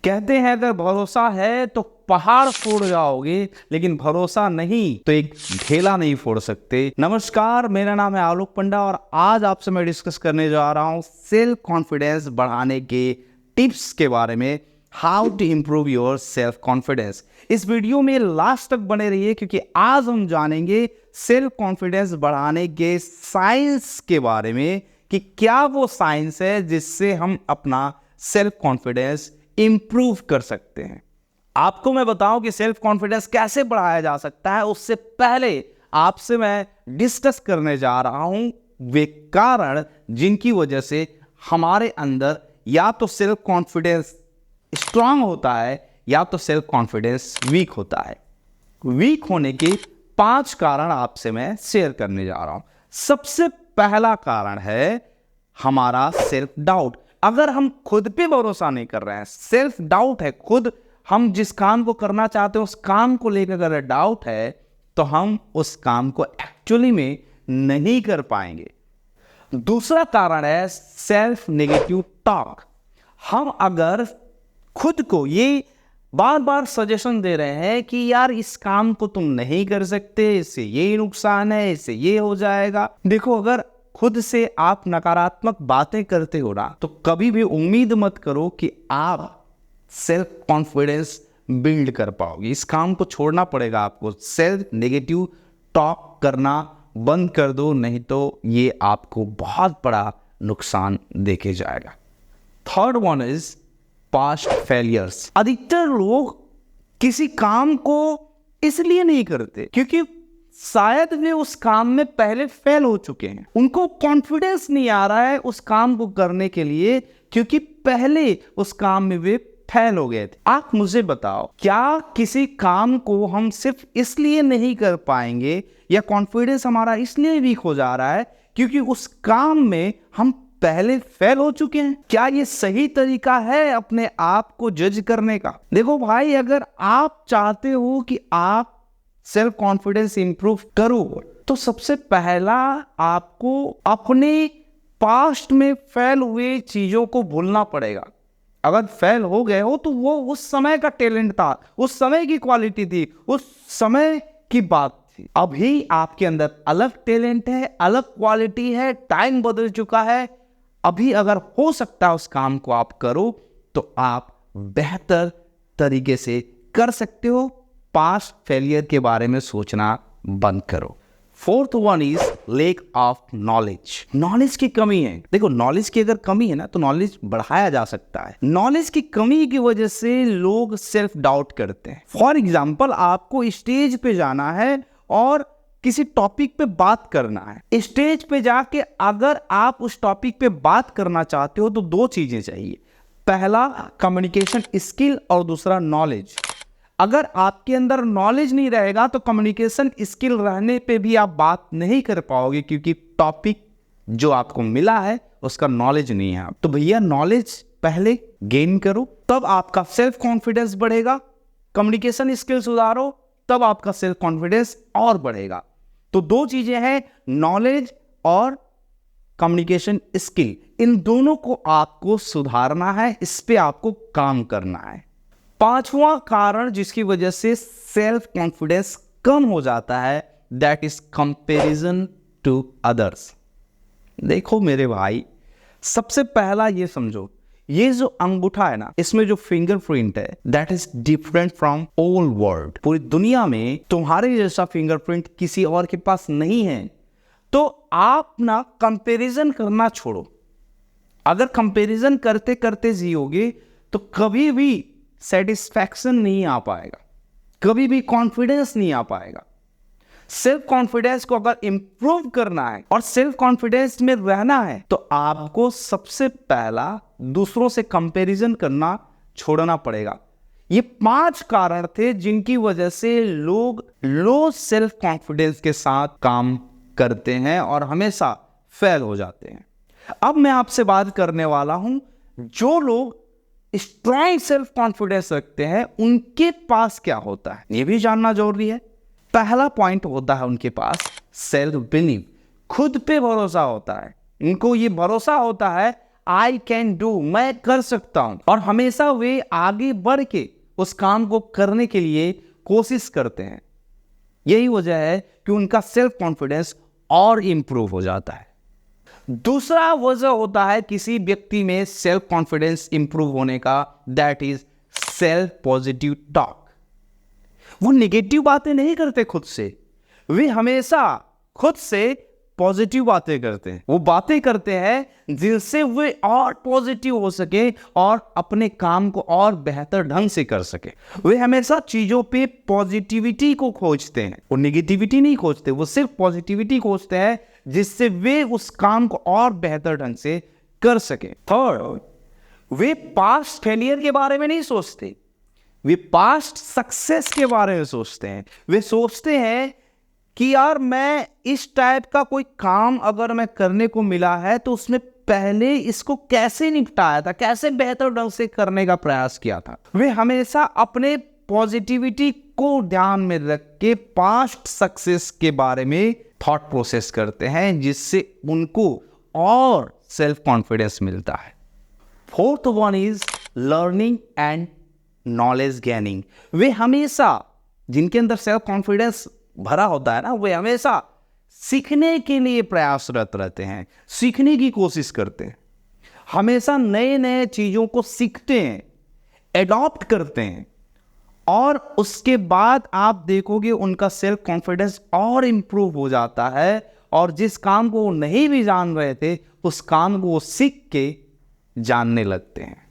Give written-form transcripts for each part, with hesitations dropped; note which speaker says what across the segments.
Speaker 1: कहते हैं अगर भरोसा है तो पहाड़ फोड़ जाओगे, लेकिन भरोसा नहीं तो एक ढेला नहीं फोड़ सकते। नमस्कार, मेरा नाम है आलोक पंडा और आज आपसे मैं डिस्कस करने जा रहा हूं सेल्फ कॉन्फिडेंस बढ़ाने के टिप्स के बारे में। How to improve your self confidence. इस वीडियो में लास्ट तक बने रहिए क्योंकि आज हम जानेंगे सेल्फ कॉन्फिडेंस बढ़ाने के साइंस के बारे में कि क्या वो साइंस है जिससे हम अपना सेल्फ कॉन्फिडेंस इंप्रूव कर सकते हैं। आपको मैं बताऊं कि सेल्फ कॉन्फिडेंस कैसे बढ़ाया जा सकता है, उससे पहले आपसे मैं डिस्कस करने जा रहा हूं वे कारण जिनकी वजह से हमारे अंदर या तो सेल्फ कॉन्फिडेंस स्ट्रांग होता है या तो सेल्फ कॉन्फिडेंस वीक होता है। वीक होने के 5 कारण आपसे मैं शेयर करने जा रहा हूं। सबसे पहला कारण है हमारा सेल्फ डाउट। अगर हम खुद पे भरोसा नहीं कर रहे हैं, सेल्फ डाउट है, खुद हम जिस काम को करना चाहते हैं उस काम को लेकर अगर डाउट है तो हम उस काम को एक्चुअली में नहीं कर पाएंगे। दूसरा कारण है सेल्फ नेगेटिव टॉक। हम अगर खुद को ये बार बार सजेशन दे रहे हैं कि यार इस काम को तुम नहीं कर सकते, इससे ये नुकसान है, इससे ये हो जाएगा। देखो, अगर खुद से आप नकारात्मक बातें करते हो ना तो कभी भी उम्मीद मत करो कि आप सेल्फ कॉन्फिडेंस बिल्ड कर पाओगे। इस काम को छोड़ना पड़ेगा आपको। सेल्फ नेगेटिव टॉक करना बंद कर दो, नहीं तो ये आपको बहुत बड़ा नुकसान देके जाएगा। Third one is past failures. अधिकतर लोग किसी काम को इसलिए नहीं करते क्योंकि शायद वे उस काम में पहले फेल हो चुके हैं। उनको कॉन्फिडेंस नहीं आ रहा है उस काम को करने के लिए क्योंकि पहले उस काम में वे फेल हो गए थे। आप मुझे बताओ, क्या किसी काम को हम सिर्फ इसलिए नहीं कर पाएंगे या कॉन्फिडेंस हमारा इसलिए वीक हो जा रहा है क्योंकि उस काम में हम पहले फेल हो चुके हैं? क्या ये सही तरीका है अपने आप को जज करने का? देखो भाई, अगर आप चाहते हो कि आप सेल्फ कॉन्फिडेंस इंप्रूव करो तो सबसे पहला आपको अपने पास्ट में फेल हुए चीजों को भूलना पड़ेगा। अगर फेल हो गए हो तो वो उस समय का टैलेंट था, उस समय की क्वालिटी थी, उस समय की बात थी। अभी आपके अंदर अलग टैलेंट है, अलग क्वालिटी है, टाइम बदल चुका है। अभी अगर हो सकता है उस काम को आप करो तो आप बेहतर तरीके से कर सकते हो। पास्ट फेलियर के बारे में सोचना बंद करो। Fourth one is lack of knowledge. Knowledge की कमी है। देखो, नॉलेज की अगर कमी है ना तो नॉलेज बढ़ाया जा सकता है। नॉलेज की कमी की वजह से लोग सेल्फ डाउट करते हैं। फॉर एग्जाम्पल, आपको स्टेज पे जाना है और किसी टॉपिक पे बात करना है। स्टेज पे जाके अगर आप उस टॉपिक पे बात करना चाहते हो तो 2 चीजें चाहिए। पहला कम्युनिकेशन स्किल और दूसरा नॉलेज। अगर आपके अंदर नॉलेज नहीं रहेगा तो कम्युनिकेशन स्किल रहने पे भी आप बात नहीं कर पाओगे क्योंकि टॉपिक जो आपको मिला है उसका नॉलेज नहीं है। तो भैया, नॉलेज पहले गेन करो, तब आपका सेल्फ कॉन्फिडेंस बढ़ेगा। कम्युनिकेशन स्किल सुधारो, तब आपका सेल्फ कॉन्फिडेंस और बढ़ेगा। तो 2 चीजें हैं, नॉलेज और कम्युनिकेशन स्किल। इन दोनों को आपको सुधारना है, इस पे आपको काम करना है। 5वां कारण जिसकी वजह से सेल्फ कॉन्फिडेंस कम हो जाता है, that is comparison to others. देखो मेरे भाई, सबसे पहला ये समझो, ये जो अंगूठा है ना, इसमें जो फिंगरप्रिंट है that is different from all world. पूरी दुनिया में तुम्हारे जैसा फिंगरप्रिंट किसी और के पास नहीं है। तो आप ना कंपैरिजन करना छोड़ो। अगर कंपैरिजन करते करते जियोगे तो कभी भी सेटिस्फैक्शन नहीं आ पाएगा, कभी भी कॉन्फिडेंस नहीं आ पाएगा। सेल्फ कॉन्फिडेंस को अगर इंप्रूव करना है और सेल्फ कॉन्फिडेंस में रहना है तो आपको सबसे पहला दूसरों से कंपैरिजन करना छोड़ना पड़ेगा। ये 5 कारण थे जिनकी वजह से लोग लो सेल्फ कॉन्फिडेंस के साथ काम करते हैं और हमेशा फेल हो जाते हैं। अब मैं आपसे बात करने वाला हूं, जो लोग स्ट्रांग सेल्फ कॉन्फिडेंस रखते हैं उनके पास क्या होता है, यह भी जानना जरूरी है। पहला पॉइंट होता है उनके पास सेल्फ बिलीव। खुद पे भरोसा होता है। इनको ये भरोसा होता है आई कैन डू, मैं कर सकता हूं, और हमेशा वे आगे बढ़ के उस काम को करने के लिए कोशिश करते हैं। यही वजह है कि उनका सेल्फ कॉन्फिडेंस और इंप्रूव हो जाता है। दूसरा वजह होता है किसी व्यक्ति में सेल्फ कॉन्फिडेंस इंप्रूव होने का, that is self positive talk. वो नेगेटिव बातें नहीं करते खुद से, वे हमेशा खुद से पॉजिटिव बातें करते हैं। वो बातें करते हैं जिनसे वे और पॉजिटिव हो सके और अपने काम को और बेहतर ढंग से कर सके। वे हमेशा चीजों पे पॉजिटिविटी को खोजते हैं, वो नेगेटिविटी नहीं खोजते, वो सिर्फ पॉजिटिविटी खोजते हैं जिससे वे उस काम को और बेहतर ढंग से कर सके। थर्ड, वे पास्ट फेलियर के बारे में नहीं सोचते, वे पास्ट सक्सेस के बारे में सोचते हैं। वे सोचते हैं कि यार मैं इस टाइप का कोई काम अगर मैं करने को मिला है तो उसमें पहले इसको कैसे निपटाया था, कैसे बेहतर ढंग से करने का प्रयास किया था। वे हमेशा अपने पॉजिटिविटी को ध्यान में रख के पास्ट सक्सेस के बारे में थॉट प्रोसेस करते हैं जिससे उनको और सेल्फ कॉन्फिडेंस मिलता है। Fourth one is learning and knowledge gaining. वे हमेशा, जिनके अंदर सेल्फ कॉन्फिडेंस भरा होता है ना, वे हमेशा सीखने के लिए प्रयासरत रहते हैं, सीखने की कोशिश करते हैं, हमेशा नए नए चीजों को सीखते हैं, एडॉप्ट करते हैं, और उसके बाद आप देखोगे उनका सेल्फ कॉन्फिडेंस और इंप्रूव हो जाता है, और जिस काम को वो नहीं भी जान रहे थे उस काम को वो सीख के जानने लगते हैं।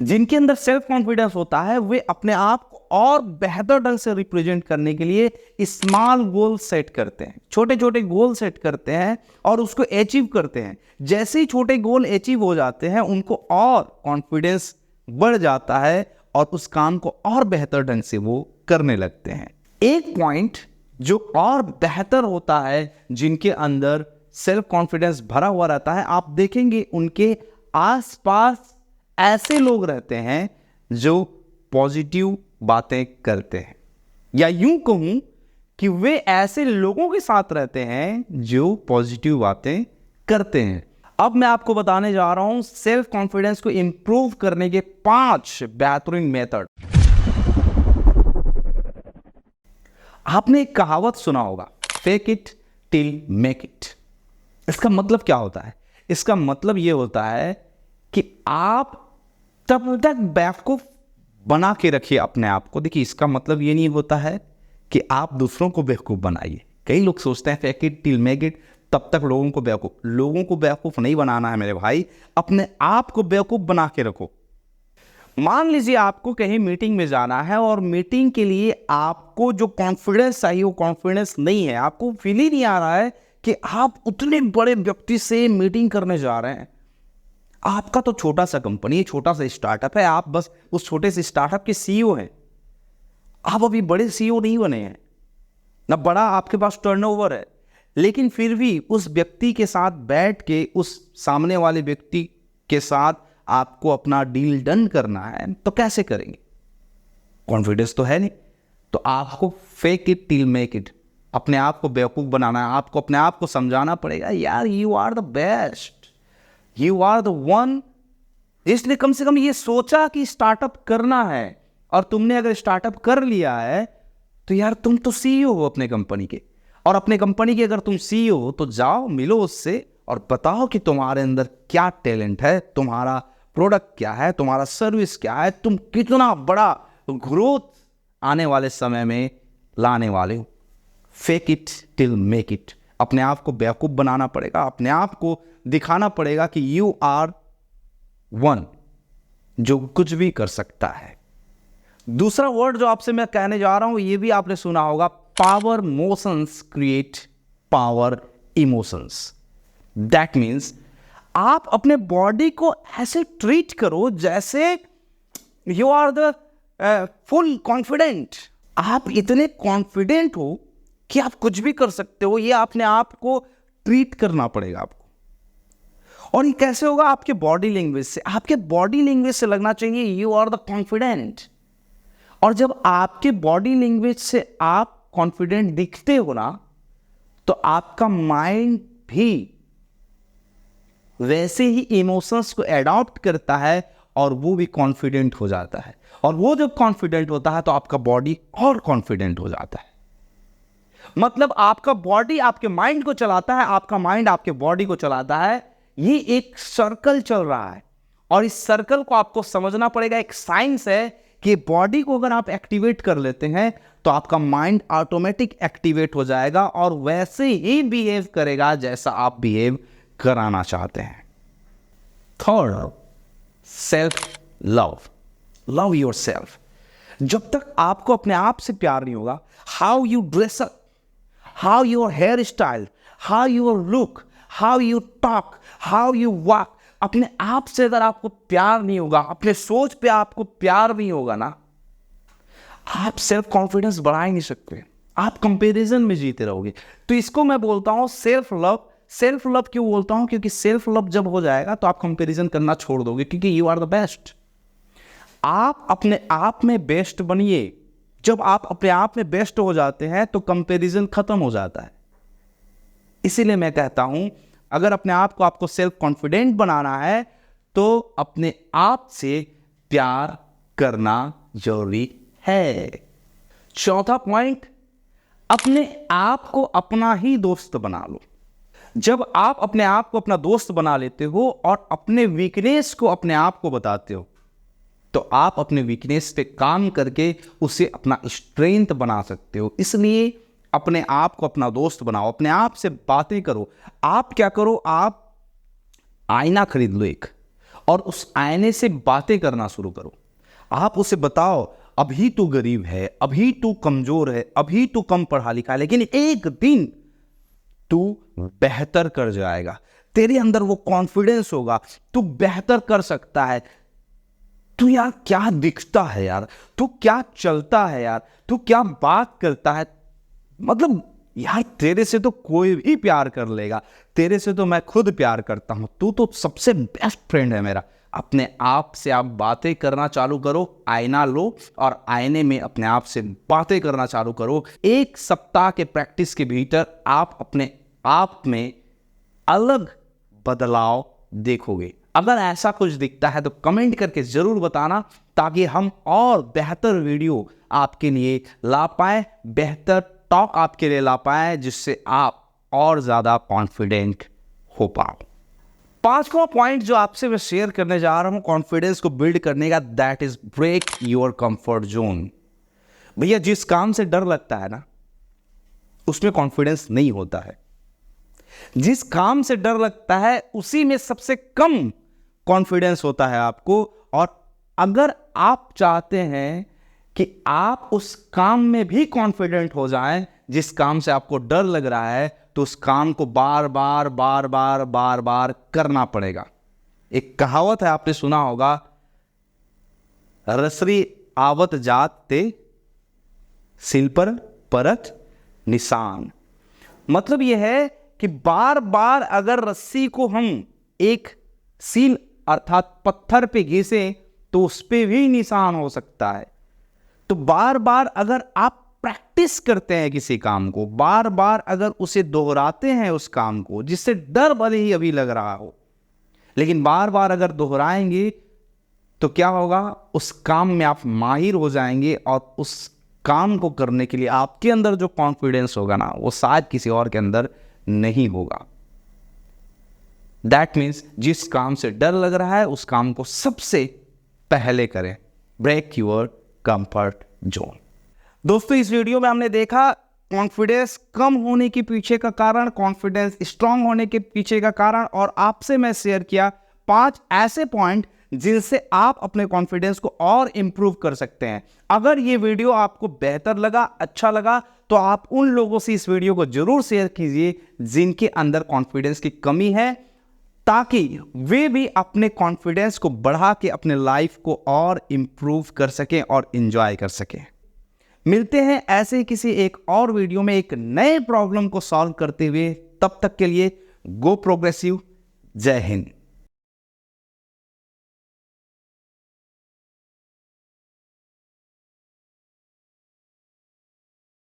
Speaker 1: जिनके अंदर सेल्फ कॉन्फिडेंस होता है वे अपने आप को और बेहतर ढंग से रिप्रेजेंट करने के लिए स्मॉल गोल सेट करते हैं, छोटे छोटे गोल सेट करते हैं और उसको अचीव करते हैं। जैसे ही छोटे गोल अचीव हो जाते हैं उनको और कॉन्फिडेंस बढ़ जाता है और उस काम को और बेहतर ढंग से वो करने लगते हैं। एक पॉइंट जो और बेहतर होता है जिनके अंदर सेल्फ कॉन्फिडेंस भरा हुआ रहता है, आप देखेंगे उनके आसपास ऐसे लोग रहते हैं जो पॉजिटिव बातें करते हैं, या यूं कहूं कि वे ऐसे लोगों के साथ रहते हैं जो पॉजिटिव बातें करते हैं। अब मैं आपको बताने जा रहा हूं सेल्फ कॉन्फिडेंस को इंप्रूव करने के 5 बेहतरीन मेथड। आपने एक कहावत सुना होगा, fake it till make it. इसका मतलब क्या होता है? इसका मतलब यह होता है कि आप तब तक बेवकूफ बना के रखिए अपने आप को। देखिए, इसका मतलब ये नहीं होता है कि आप दूसरों को बेवकूफ बनाइए। कई लोग सोचते हैं fake it till make it, तब तक लोगों को बेवकूफ नहीं बनाना है मेरे भाई, अपने आप को बेवकूफ बना के रखो। मान लीजिए आपको कहीं मीटिंग में जाना है और मीटिंग के लिए आपको जो कॉन्फिडेंस चाहिए वो कॉन्फिडेंस नहीं है, आपको फील ही नहीं आ रहा है कि आप उतने बड़े व्यक्ति से मीटिंग करने जा रहे हैं। आपका तो छोटा सा कंपनी है, छोटा सा स्टार्टअप है, आप बस उस छोटे से स्टार्टअप के सीईओ हैं। आप अभी बड़े सीईओ नहीं बने हैं, ना बड़ा आपके पास टर्नओवर है, लेकिन फिर भी उस व्यक्ति के साथ बैठ के उस सामने वाले व्यक्ति के साथ आपको अपना डील डन करना है, तो कैसे करेंगे? कॉन्फिडेंस तो है नहीं। तो आपको fake it till make it, अपने आप को बेवकूफ बनाना है। आपको अपने आप को समझाना पड़ेगा, यार you are the best, you are the one. इसलिए कम से कम ये सोचा कि स्टार्टअप करना है, और तुमने अगर स्टार्टअप कर लिया है तो यार तुम तो सीईओ हो अपने कंपनी के, और अपने कंपनी के अगर तुम सीईओ हो तो जाओ मिलो उससे और बताओ कि तुम्हारे अंदर क्या टैलेंट है, तुम्हारा प्रोडक्ट क्या है, तुम्हारा सर्विस क्या है, तुम कितना बड़ा ग्रोथ आने वाले समय में लाने वाले हो। Fake it till make it. अपने आप को बेवकूफ बनाना पड़ेगा, अपने आप को दिखाना पड़ेगा कि यू आर वन, जो कुछ भी कर सकता है। दूसरा वर्ड जो आपसे मैं कहने जा रहा हूं, ये भी आपने सुना होगा, power motions create power emotions. That means आप अपने बॉडी को ऐसे ट्रीट करो जैसे you are the full confident. आप इतने कॉन्फिडेंट हो कि आप कुछ भी कर सकते हो, ये अपने आप को ट्रीट करना पड़ेगा आपको। और ये कैसे होगा? आपके बॉडी लैंग्वेज से। आपके बॉडी लैंग्वेज से लगना चाहिए यू आर द कॉन्फिडेंट। और जब आपके बॉडी लैंग्वेज से आप कॉन्फिडेंट दिखते हो ना, तो आपका माइंड भी वैसे ही इमोशंस को एडॉप्ट करता है और वो भी कॉन्फिडेंट हो जाता है। और वो जब कॉन्फिडेंट होता है तो आपका बॉडी और कॉन्फिडेंट हो जाता है। मतलब आपका बॉडी आपके माइंड को चलाता है, आपका माइंड आपके बॉडी को चलाता है। ये एक सर्कल चल रहा है और इस सर्कल को आपको समझना पड़ेगा। एक साइंस है कि बॉडी को अगर आप एक्टिवेट कर लेते हैं तो आपका माइंड ऑटोमेटिक एक्टिवेट हो जाएगा और वैसे ही बिहेव करेगा जैसा आप बिहेव कराना चाहते हैं। Third, self love. Love your self. जब तक आपको अपने आप से प्यार नहीं होगा, how you dress up, how your hair style, how your look, how you talk, how you walk, अपने आप से अगर आपको प्यार नहीं होगा, अपने सोच पे आपको प्यार नहीं होगा ना, आप सेल्फ कॉन्फिडेंस बढ़ा ही नहीं सकते। आप कंपैरिजन में जीते रहोगे। तो इसको मैं बोलता हूं सेल्फ लव। सेल्फ लव क्यों बोलता हूं? क्योंकि सेल्फ लव जब हो जाएगा तो आप कंपैरिजन करना छोड़ दोगे, क्योंकि यू आर द बेस्ट। आप अपने आप में बेस्ट बनिए। जब आप अपने आप में बेस्ट हो जाते हैं तो कंपैरिजन खत्म हो जाता है। इसीलिए मैं कहता हूं, अगर अपने आप को आपको सेल्फ कॉन्फिडेंट बनाना है तो अपने आप से प्यार करना जरूरी है। चौथा पॉइंट, अपने आप को अपना ही दोस्त बना लो। जब आप अपने आप को अपना दोस्त बना लेते हो और अपने वीकनेस को अपने आप को बताते हो तो आप अपने वीकनेस पे काम करके उसे अपना स्ट्रेंथ बना सकते हो। इसलिए अपने आप को अपना दोस्त बनाओ, अपने आप से बातें करो। आप क्या करो, आप आईना खरीद लो एक और उस आईने से बातें करना शुरू करो। आप उसे बताओ, अभी तू गरीब है, अभी तू कमजोर है, अभी तू कम पढ़ा लिखा है, लेकिन एक दिन तू बेहतर कर जाएगा। तेरे अंदर वो कॉन्फिडेंस होगा, तू बेहतर कर सकता है। तू यार क्या दिखता है यार, तू क्या चलता है यार, तू क्या बात करता है, मतलब यार तेरे से तो कोई भी प्यार कर लेगा, तेरे से तो मैं खुद प्यार करता हूं, तू तो सबसे बेस्ट फ्रेंड है मेरा। अपने आप से आप बातें करना चालू करो। आईना लो और आईने में अपने आप से बातें करना चालू करो। एक सप्ताह के प्रैक्टिस के भीतर आप अपने आप में अलग बदलाव देखोगे। अगर ऐसा कुछ दिखता है तो कमेंट करके जरूर बताना, ताकि हम और बेहतर वीडियो आपके लिए ला पाए, बेहतर टॉक आपके लिए ला पाए, जिससे आप और ज्यादा कॉन्फिडेंट हो पाओ। पांचवा पॉइंट जो आपसे मैं शेयर करने जा रहा हूं कॉन्फिडेंस को बिल्ड करने का, that is break your comfort zone. भैया जिस काम से डर लगता है ना उसमें कॉन्फिडेंस नहीं होता है। जिस काम से डर लगता है उसी में सबसे कम कॉन्फिडेंस होता है आपको। और अगर आप चाहते हैं कि आप उस काम में भी कॉन्फिडेंट हो जाएं जिस काम से आपको डर लग रहा है, तो उस काम को बार बार बार बार बार बार करना पड़ेगा। एक कहावत है, आपने सुना होगा, रसरी आवत जात ते सिल पर परत निशान। मतलब यह है कि बार बार अगर रस्सी को हम एक सील अर्थात पत्थर पे घिसे तो उस पे भी निशान हो सकता है। तो बार बार अगर आप प्रैक्टिस करते हैं किसी काम को, बार बार अगर उसे दोहराते हैं उस काम को, जिससे डर भले ही अभी लग रहा हो, लेकिन बार बार अगर दोहराएंगे तो क्या होगा, उस काम में आप माहिर हो जाएंगे और उस काम को करने के लिए आपके अंदर जो कॉन्फिडेंस होगा ना, वो शायद किसी और के अंदर नहीं होगा। दैट मीन्स जिस काम से डर लग रहा है उस काम को सबसे पहले करें। Break your comfort zone. दोस्तों, इस वीडियो में हमने देखा कॉन्फिडेंस कम होने के पीछे का कारण, कॉन्फिडेंस स्ट्रांग होने के पीछे का कारण, और आपसे मैं शेयर किया 5 ऐसे पॉइंट जिनसे आप अपने कॉन्फिडेंस को और इंप्रूव कर सकते हैं। अगर ये वीडियो आपको बेहतर लगा, अच्छा लगा, तो आप उन लोगों से इस वीडियो को जरूर शेयर कीजिए जिनके अंदर कॉन्फिडेंस की कमी है, ताकि वे भी अपने कॉन्फिडेंस को बढ़ा के अपने लाइफ को और इंप्रूव कर सकें और एंजॉय कर सकें। मिलते हैं ऐसे ही किसी एक और वीडियो में एक नए प्रॉब्लम को सॉल्व करते हुए। तब तक के लिए गो प्रोग्रेसिव। जय हिंद।